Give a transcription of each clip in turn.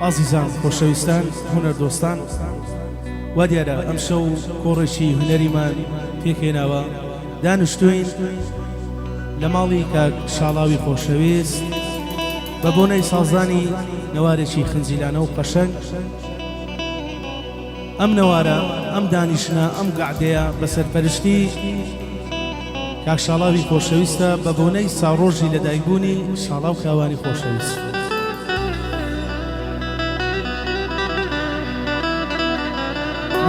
عزیزان خۆشەویستان هونەردۆستان وا دیارە ئەم شەو کۆڕێکی هونەریمان پێکهێناوە دانیشتوین لە ماڵی کاک شاڵاوی خۆشەویست بە بۆنەی سازانی نەوارێکی خنجیلانە و قەشەنگ ئەم نەوارە ئەم دانیشتنە ئەم گەعدەیە بە سەرپەرشتی کاک شاڵاوی خۆشەویستە بە بۆنەی ساڕۆژی لەدایکبوونی شاڵاو کاوانی خۆشەویست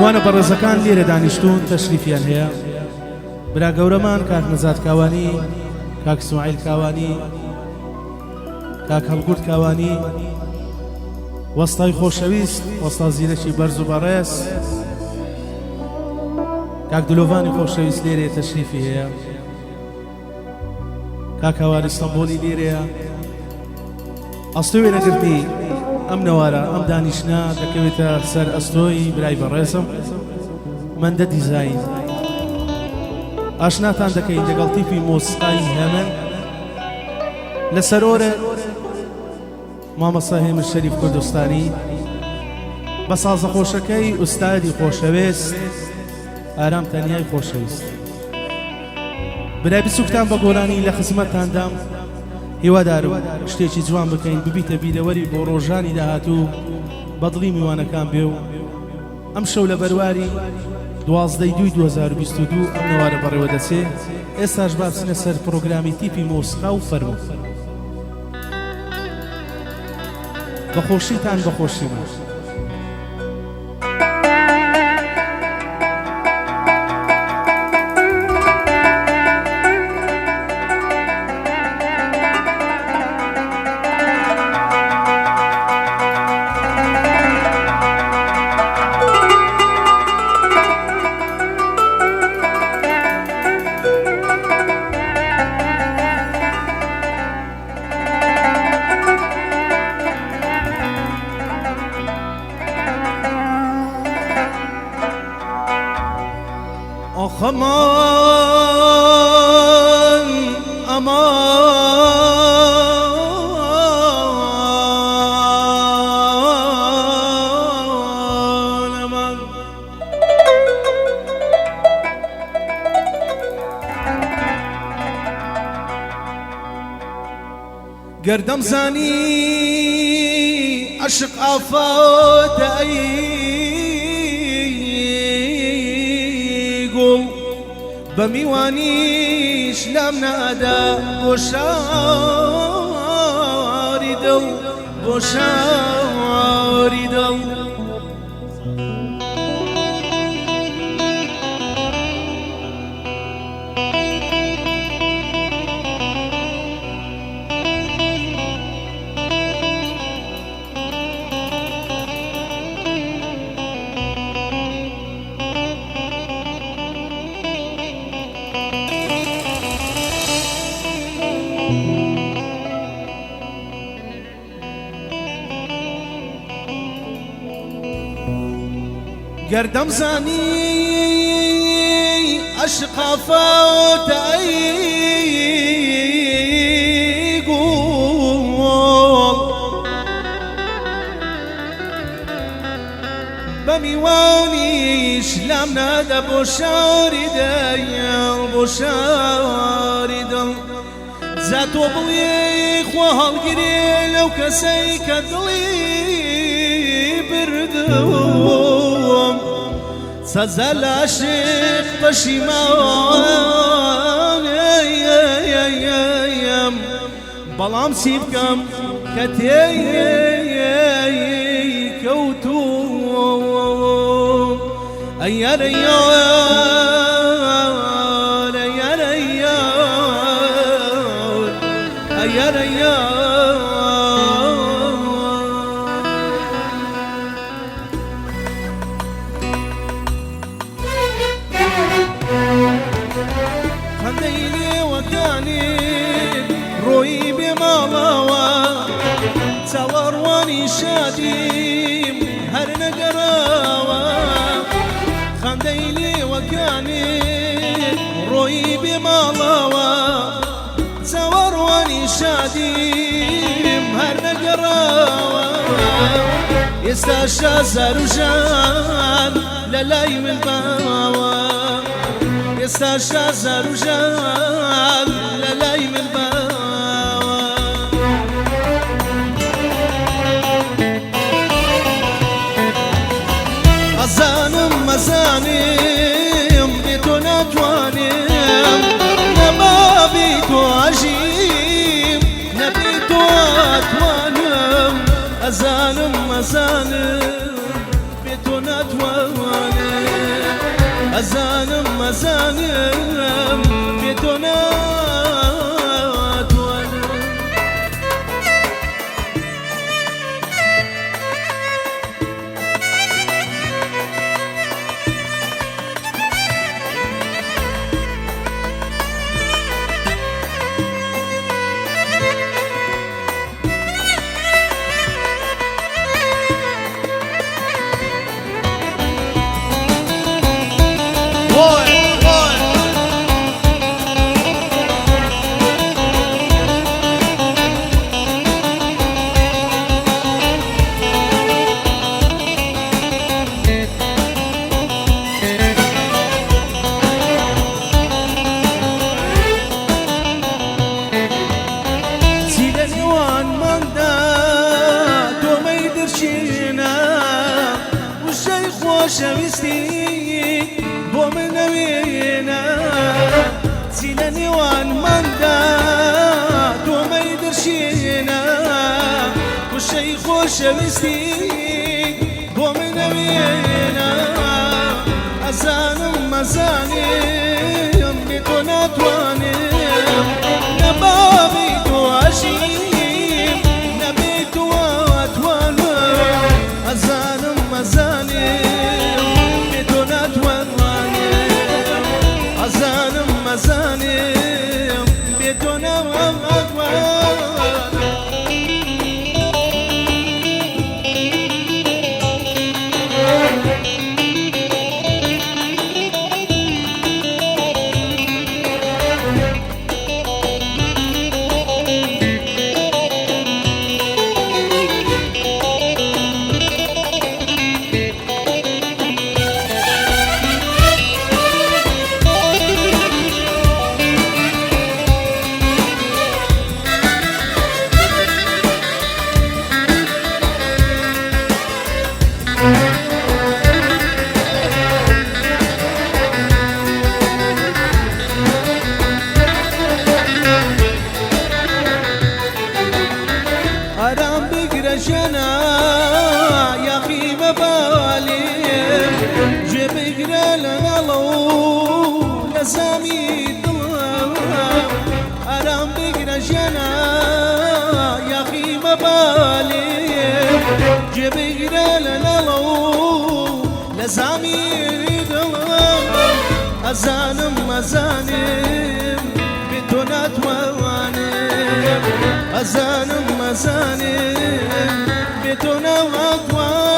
وانە بەڕێزەکان لێرە دانیشتوون تەشریفیان هەیە برا گەورەمان کاک نەزات کاوانی کاک سماعیل کاوانی کاک هەڵگورد کاوانی وەستای خۆشەویست وەستا زیرەکی بەرز و بەڕێز کاک دلۆڤانی خۆشەویست لێرە تەشریفی هەیە کاک هەواری ئیستەمبۆلی لێرەیە ئەستۆی وێنەگرتی ئەم نەوارە ئەم دانیشتنە دەکەوێتە سەر ئەستۆی برای بەڕێزم مەندە دیزاین ئاشناتان دەکەین لەگەڵ تیپی مۆسیقای هێمن لە سەرۆرە مامەستا هێمن شەریف کوردستانی بە سازەخۆشەکەی ئوستادی خۆشەویست ئارام تەنیای خۆشەویست برای بچووکتان بە گۆرانی لە خزمەتتاندام هیوادارم شتێکی جوان بکەین ببیتە بیرەوەری بۆ ڕۆژانی داهاتوو بەدڵی میوانەکان بێ و ئەم شەو لە بەرواری 12/2/2022 ئەم نەوارە بەڕێوە دەچێ ئێستاش با بچینە سەر پرۆگرامی تیپی مۆسیقا و فەرموو بەخۆشیتان بەخۆشیمان aman aman aman گردم زانی عشق آفات قل بمیوانیش لام نادا بوشاری دل بوشاری دل گردم زانی عشق فوت قول بمیوانیش لام نادا بوشاری دل بوشاری دل زاتو بڵێ خوا هەڵگیرێ لەو کەسەی کە دڵی بردوم سزل عشق پشیمانم بەڵام چی بکەم کە تێی کەوتوم ئەیار ئەیار ئەیار ئەیار ئەیار ئەیار خەندەی لێوەکانی ڕۆیی بێماڵەوە چاوەڕوانی شادیم هەر نەگەڕاوە خەندەی لێوەکانی ڕۆیی بێماڵەوە چاوەڕوانی شادیم هەر نەگەڕاوە ئێستا شازار و ژان لە لای من باوە ئێستا شازار و ژان لە لای من باوە ئەزانم مەزانم بێ تۆ ناتوانم نەبابی تۆ عەژیم نەبی تۆ ئەتوانم ئەزانم مەزانم بێ تۆ ناتوانم ئەزانم مەزانم بێ تۆ ناتوانم خۆشەویستی بۆ من نەوێنە چی لە نێوانماندا تۆمەی دەرشێنە وشەی خۆشەویستی بۆ من نەوێنە ئەزانم مەزانم بێ تۆ ناتوانم نەبابی تۆ عەژیم نەبێ تۆ ئەتوانم ئەزانم مەزانم مەزانم بێ تۆ ناتوانم ئارام بگرە ژەنا یاخی مەبالێم گوێ بگرە لە ناڵە و لە زامی دڵم ئارام بگرە ژەنا یاخی مەبالێم گوێ بگرە لە ناڵە و لە زامی دڵم ئەزانم مەزانم بێ تۆ ناتوانم ئەزانم مەزانم بێ تۆ ناتوانم